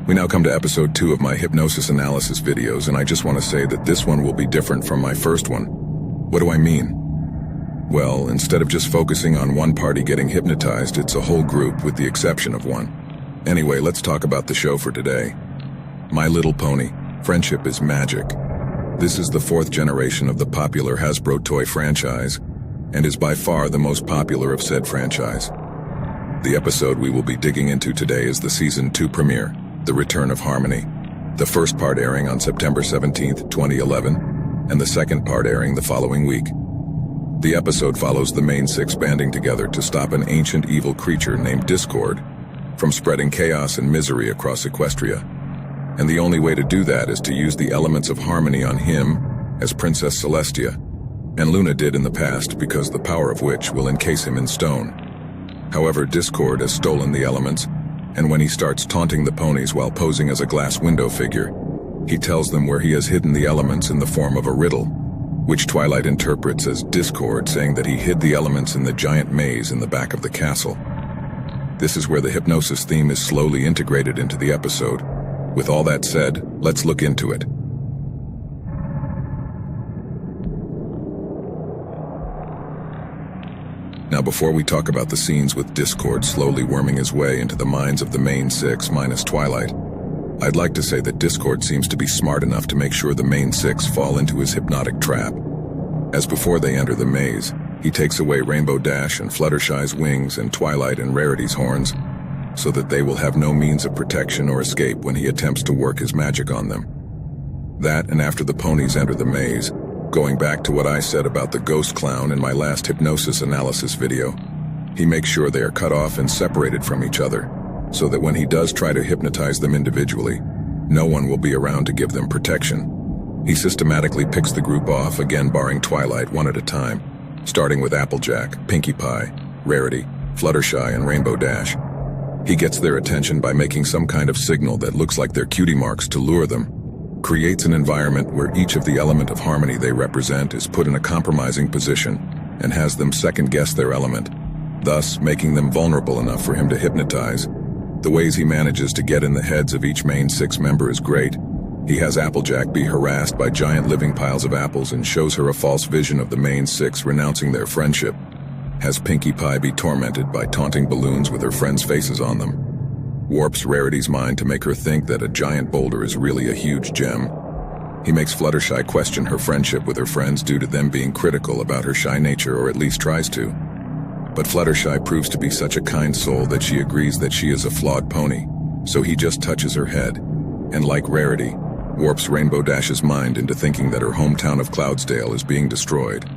We now come to episode 2 of my hypnosis analysis videos, and I just want to say that this one will be different from my first one. What do I mean? Well, instead of just focusing on one party getting hypnotized, it's a whole group with the exception of one. Anyway, let's talk about the show for today. My Little Pony: Friendship is Magic. This is the 4th generation of the popular Hasbro toy franchise, and is by far the most popular of said franchise. The episode we will be digging into today is the Season 2 premiere, The Return of Harmony, the first part airing on September 17th, 2011, and the second part airing the following week. The episode follows the main 6 banding together to stop an ancient evil creature named Discord from spreading chaos and misery across Equestria. And the only way to do that is to use the elements of harmony on him as Princess Celestia, and Luna did in the past, because the power of which will encase him in stone. However, Discord has stolen the elements, and when he starts taunting the ponies while posing as a glass window figure, he tells them where he has hidden the elements in the form of a riddle, which Twilight interprets as Discord saying that he hid the elements in the giant maze in the back of the castle. This is where the hypnosis theme is slowly integrated into the episode. With all that said, let's look into it. Now, before we talk about the scenes with Discord slowly worming his way into the minds of the main 6 minus Twilight, I'd like to say that Discord seems to be smart enough to make sure the main 6 fall into his hypnotic trap. As before they enter the maze, he takes away Rainbow Dash and Fluttershy's wings and Twilight and Rarity's horns, so that they will have no means of protection or escape when he attempts to work his magic on them. That, and after the ponies enter the maze, going back to what I said about the ghost clown in my last hypnosis analysis video, he makes sure they are cut off and separated from each other, so that when he does try to hypnotize them individually, no one will be around to give them protection. He systematically picks the group off, again barring Twilight, one at a time, starting with Applejack, Pinkie Pie, Rarity, Fluttershy, and Rainbow Dash. He gets their attention by making some kind of signal that looks like their cutie marks to lure them, creates an environment where each of the element of harmony they represent is put in a compromising position, and has them second-guess their element, thus making them vulnerable enough for him to hypnotize. The ways he manages to get in the heads of each main 6 member is great. He has Applejack be harassed by giant living piles of apples and shows her a false vision of the main 6 renouncing their friendship. Has Pinkie Pie be tormented by taunting balloons with her friends' faces on them. Warps Rarity's mind to make her think that a giant boulder is really a huge gem. He makes Fluttershy question her friendship with her friends due to them being critical about her shy nature, or at least tries to. But Fluttershy proves to be such a kind soul that she agrees that she is a flawed pony, so he just touches her head, and like Rarity, warps Rainbow Dash's mind into thinking that her hometown of Cloudsdale is being destroyed.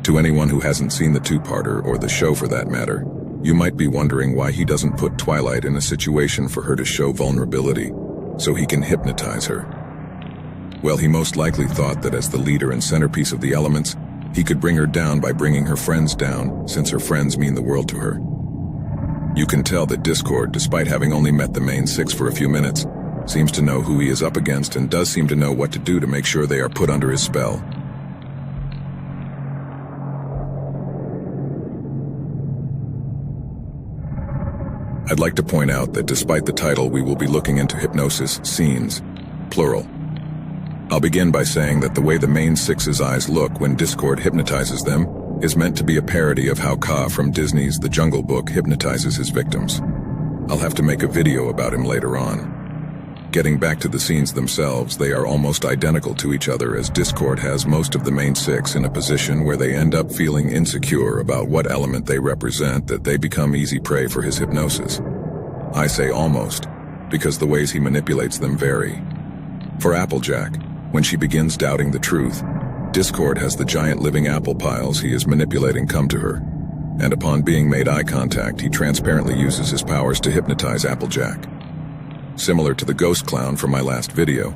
To anyone who hasn't seen the 2-parter, or the show for that matter, you might be wondering why he doesn't put Twilight in a situation for her to show vulnerability, so he can hypnotize her. Well, he most likely thought that as the leader and centerpiece of the elements, he could bring her down by bringing her friends down, since her friends mean the world to her. You can tell that Discord, despite having only met the main 6 for a few minutes, seems to know who he is up against and does seem to know what to do to make sure they are put under his spell. I'd like to point out that despite the title, we will be looking into hypnosis scenes, plural. I'll begin by saying that the way the main 6's eyes look when Discord hypnotizes them is meant to be a parody of how Kaa from Disney's The Jungle Book hypnotizes his victims. I'll have to make a video about him later on. Getting back to the scenes themselves, they are almost identical to each other, as Discord has most of the main 6 in a position where they end up feeling insecure about what element they represent, that they become easy prey for his hypnosis. I say almost, because the ways he manipulates them vary. For Applejack, when she begins doubting the truth, Discord has the giant living apple piles he is manipulating come to her, and upon being made eye contact, he transparently uses his powers to hypnotize Applejack. Similar to the ghost clown from my last video,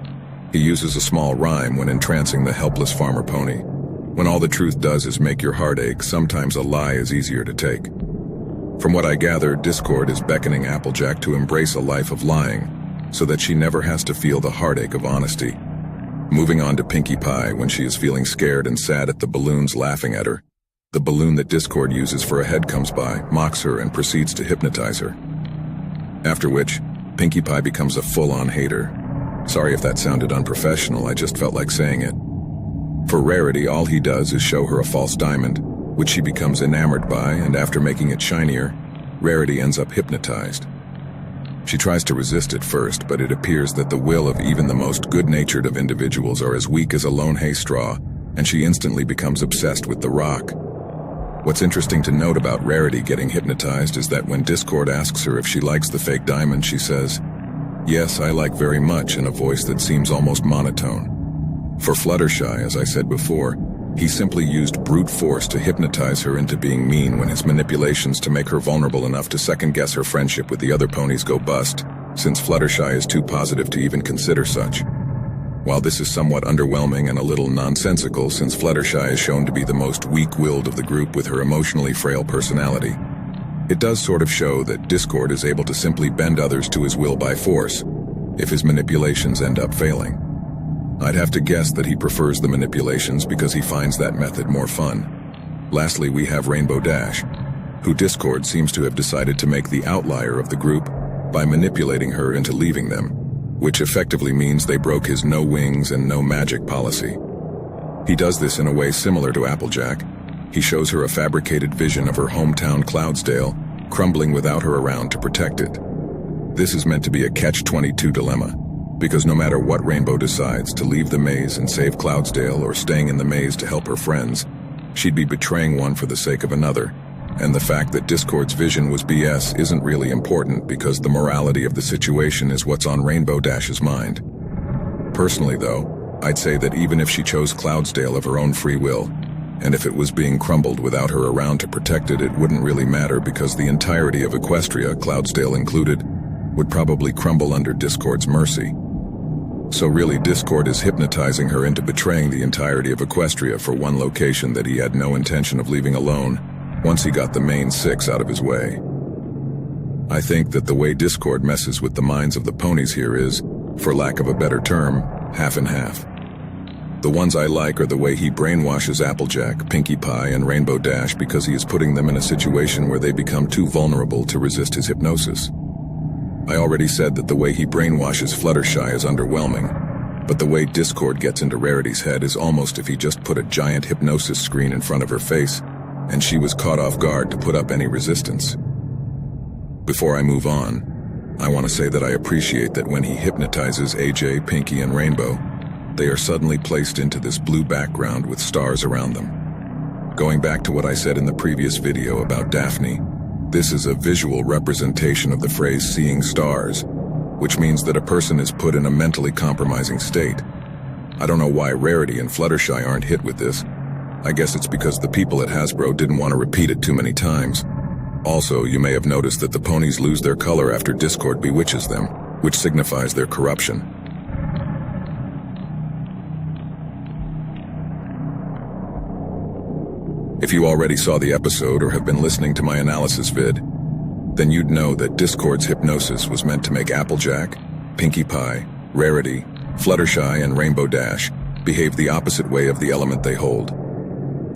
he uses a small rhyme when entrancing the helpless farmer pony. When all the truth does is make your heart ache, sometimes a lie is easier to take. From what I gather, Discord is beckoning Applejack to embrace a life of lying, so that she never has to feel the heartache of honesty. Moving on to Pinkie Pie, when she is feeling scared and sad at the balloons laughing at her, the balloon that Discord uses for a head comes by, mocks her, and proceeds to hypnotize her. After which, Pinkie Pie becomes a full-on hater. Sorry if that sounded unprofessional, I just felt like saying it. For Rarity, all he does is show her a false diamond, which she becomes enamored by, and after making it shinier, Rarity ends up hypnotized. She tries to resist at first, but it appears that the will of even the most good-natured of individuals are as weak as a lone hay straw, and she instantly becomes obsessed with the rock. What's interesting to note about Rarity getting hypnotized is that when Discord asks her if she likes the fake diamond, she says, "Yes, I like very much," in a voice that seems almost monotone. For Fluttershy, as I said before, he simply used brute force to hypnotize her into being mean when his manipulations to make her vulnerable enough to second-guess her friendship with the other ponies go bust, since Fluttershy is too positive to even consider such. While this is somewhat underwhelming and a little nonsensical, since Fluttershy is shown to be the most weak-willed of the group with her emotionally frail personality, it does sort of show that Discord is able to simply bend others to his will by force, if his manipulations end up failing. I'd have to guess that he prefers the manipulations because he finds that method more fun. Lastly, we have Rainbow Dash, who Discord seems to have decided to make the outlier of the group by manipulating her into leaving them, which effectively means they broke his no wings and no magic policy. He does this in a way similar to Applejack. He shows her a fabricated vision of her hometown Cloudsdale, crumbling without her around to protect it. This is meant to be a catch-22 dilemma, because no matter what Rainbow decides, to leave the maze and save Cloudsdale or staying in the maze to help her friends, she'd be betraying one for the sake of another. And the fact that Discord's vision was BS isn't really important because the morality of the situation is what's on Rainbow Dash's mind. Personally though, I'd say that even if she chose Cloudsdale of her own free will, and if it was being crumbled without her around to protect it, it wouldn't really matter because the entirety of Equestria, Cloudsdale included, would probably crumble under Discord's mercy. So really, Discord is hypnotizing her into betraying the entirety of Equestria for one location that he had no intention of leaving alone once he got the main six out of his way. I think that the way Discord messes with the minds of the ponies here is, for lack of a better term, half and half. The ones I like are the way he brainwashes Applejack, Pinkie Pie, and Rainbow Dash because he is putting them in a situation where they become too vulnerable to resist his hypnosis. I already said that the way he brainwashes Fluttershy is underwhelming, but the way Discord gets into Rarity's head is almost if he just put a giant hypnosis screen in front of her face, and she was caught off guard to put up any resistance. Before I move on, I want to say that I appreciate that when he hypnotizes AJ, Pinkie, and Rainbow, they are suddenly placed into this blue background with stars around them. Going back to what I said in the previous video about Daphne, this is a visual representation of the phrase seeing stars, which means that a person is put in a mentally compromising state. I don't know why Rarity and Fluttershy aren't hit with this. I guess it's because the people at Hasbro didn't want to repeat it too many times. Also, you may have noticed that the ponies lose their color after Discord bewitches them, which signifies their corruption. If you already saw the episode or have been listening to my analysis vid, then you'd know that Discord's hypnosis was meant to make Applejack, Pinkie Pie, Rarity, Fluttershy, and Rainbow Dash behave the opposite way of the element they hold.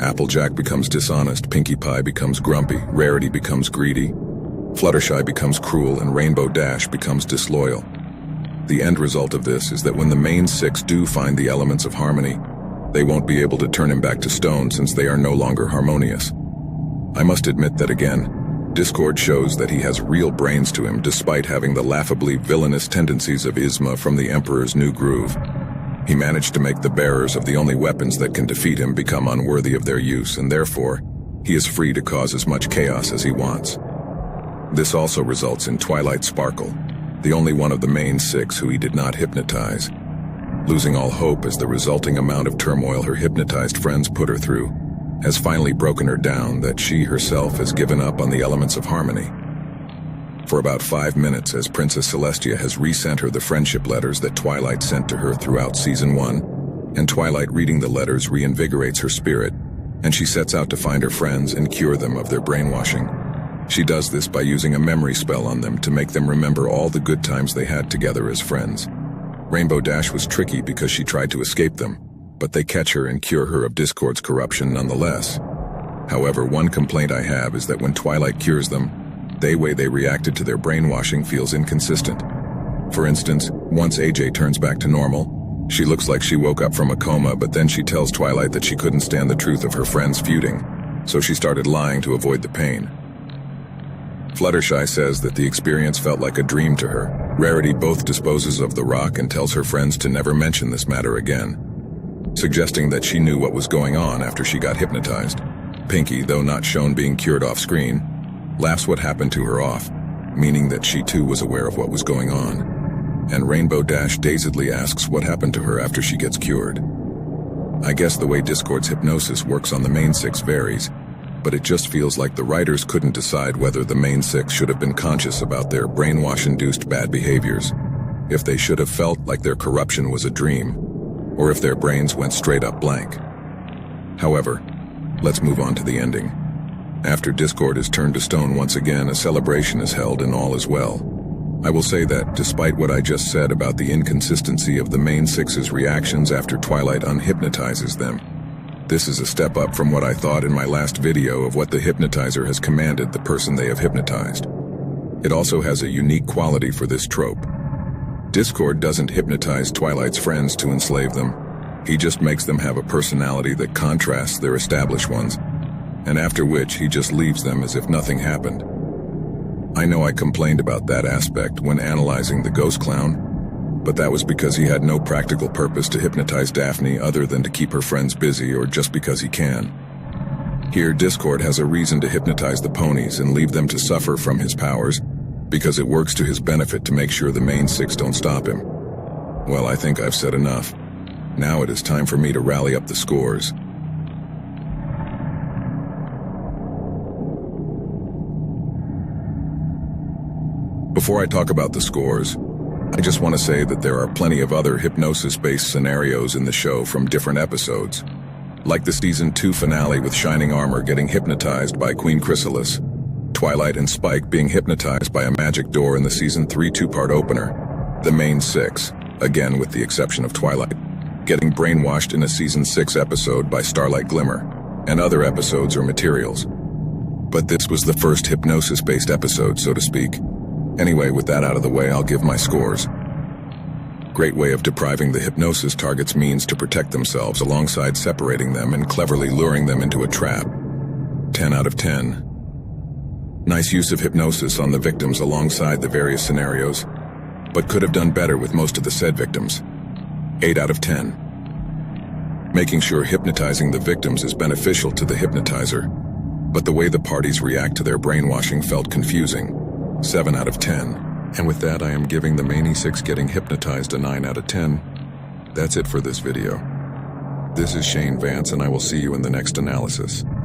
Applejack becomes dishonest, Pinkie Pie becomes grumpy, Rarity becomes greedy, Fluttershy becomes cruel, and Rainbow Dash becomes disloyal. The end result of this is that when the main six do find the elements of harmony, they won't be able to turn him back to stone since they are no longer harmonious. I must admit that again, Discord shows that he has real brains to him despite having the laughably villainous tendencies of Yzma from the Emperor's New Groove. He managed to make the bearers of the only weapons that can defeat him become unworthy of their use, and therefore, he is free to cause as much chaos as he wants. This also results in Twilight Sparkle, the only one of the main six who he did not hypnotize. Losing all hope as the resulting amount of turmoil her hypnotized friends put her through has finally broken her down that she herself has given up on the elements of harmony. For about 5 minutes, as Princess Celestia has resent her the friendship letters that Twilight sent to her throughout Season 1, and Twilight reading the letters reinvigorates her spirit, and she sets out to find her friends and cure them of their brainwashing. She does this by using a memory spell on them to make them remember all the good times they had together as friends. Rainbow Dash was tricky because she tried to escape them, but they catch her and cure her of Discord's corruption nonetheless. However, one complaint I have is that when Twilight cures them, the way they reacted to their brainwashing feels inconsistent. For instance, once AJ turns back to normal, she looks like she woke up from a coma, but then she tells Twilight that she couldn't stand the truth of her friends feuding, so she started lying to avoid the pain. Fluttershy says that the experience felt like a dream to her. Rarity both disposes of the rock and tells her friends to never mention this matter again, suggesting that she knew what was going on after she got hypnotized. Pinky, though not shown being cured off-screen, laughs what happened to her off, meaning that she too was aware of what was going on. And Rainbow Dash dazedly asks what happened to her after she gets cured. I guess the way Discord's hypnosis works on the main six varies, but it just feels like the writers couldn't decide whether the main six should have been conscious about their brainwash-induced bad behaviors, if they should have felt like their corruption was a dream, or if their brains went straight up blank. However, let's move on to the ending. After Discord is turned to stone once again, a celebration is held and all is well. I will say that, despite what I just said about the inconsistency of the main six's reactions after Twilight unhypnotizes them, this is a step up from what I thought in my last video of what the hypnotizer has commanded the person they have hypnotized. It also has a unique quality for this trope. Discord doesn't hypnotize Twilight's friends to enslave them. He just makes them have a personality that contrasts their established ones, and after which he just leaves them as if nothing happened. I know I complained about that aspect when analyzing the Ghost Clown, but that was because he had no practical purpose to hypnotize Daphne other than to keep her friends busy or just because he can. Here, Discord has a reason to hypnotize the ponies and leave them to suffer from his powers, because it works to his benefit to make sure the main six don't stop him. Well, I think I've said enough. Now it is time for me to rally up the scores. Before I talk about the scores, I just want to say that there are plenty of other hypnosis-based scenarios in the show from different episodes, like the Season 2 finale with Shining Armor getting hypnotized by Queen Chrysalis, Twilight and Spike being hypnotized by a magic door in the Season 3 two-part opener, the main six, again with the exception of Twilight, getting brainwashed in a Season 6 episode by Starlight Glimmer, and other episodes or materials. But this was the first hypnosis-based episode, so to speak. Anyway, with that out of the way, I'll give my scores. Great way of depriving the hypnosis target's means to protect themselves alongside separating them and cleverly luring them into a trap. 10 out of 10. Nice use of hypnosis on the victims alongside the various scenarios, but could have done better with most of the said victims. 8 out of 10. Making sure hypnotizing the victims is beneficial to the hypnotizer, but the way the parties react to their brainwashing felt confusing. 7 out of 10. And with that, I am giving the main E6 getting hypnotized a 9 out of 10. That's it for this video. This is Shane Vance, and I will see you in the next analysis.